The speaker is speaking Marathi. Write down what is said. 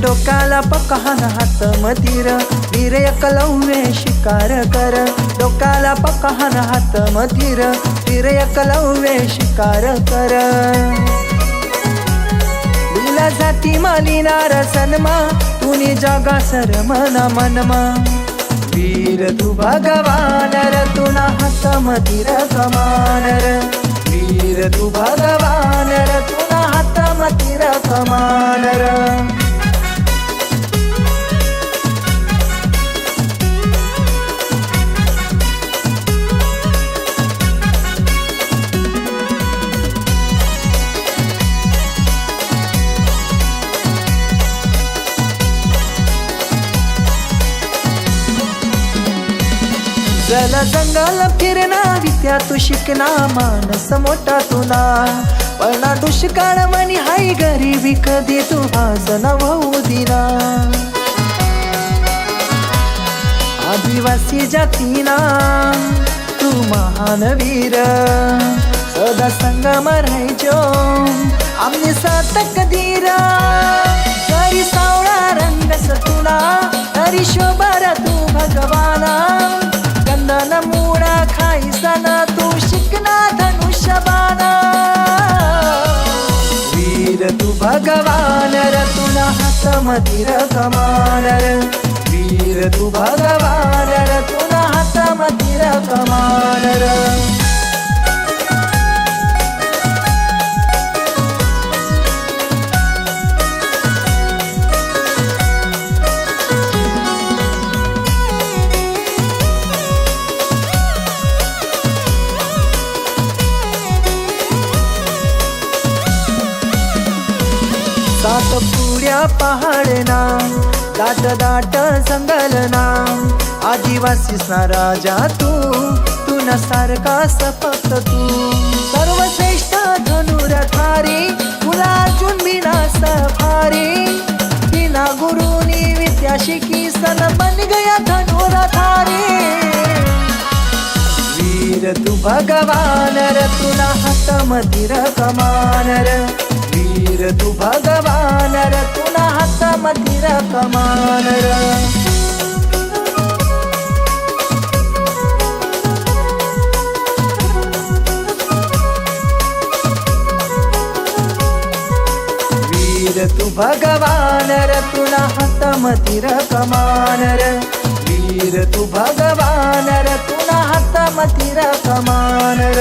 डोक्याला पकहान हात मतीर वीर एकलव्य शिकार कर डोक्याला पकहान हात मतीर वीर एकलव्य शिकार कर लीला जाती मालिनार सन्मा तुनी जगा सर मना मनमा वीर तू भगवान र तुना हात मतीर कमानर वीर तू भगवान र तुना हात मतीर कमानर जल जंगल फिरना विद्या तू शिकना मानस मोठा तुला पळना दुष्काळ मनी हाय गरीबी कधी तू भाजन होऊ दिना आदिवासी जातीना तू महान वीर सदा संगम राहायचो आम्ही सातक धीरा जरी सावळा रंगस तुला तरी शोभर तू भगवाना गंधन मुळा खाईसना तू शिकना धनुष्यबाणा वीर तू भगवान र तुला हात मतीर कमानर वीर तू भगवान र तुला हात मतीर कमानर सातपुड्या पहाडना दाट दाट जंगलना आदिवासीसना राजा तू न सारखा फक्त तू सर्वश्रेष्ठ धनुरधारी तुला अर्जुन बिना सफारी बिना गुरुनी विद्या शिकी सन बन गया धनुरधारी वीर तू भगवान र तुला हात मतीर कमानर वीर तू भगवान र तुला हात मतीर कमानर वीर तू भगवान र तुला हात मतीर कमानर वीर तू भगवान र तुला हात मतीर कमानर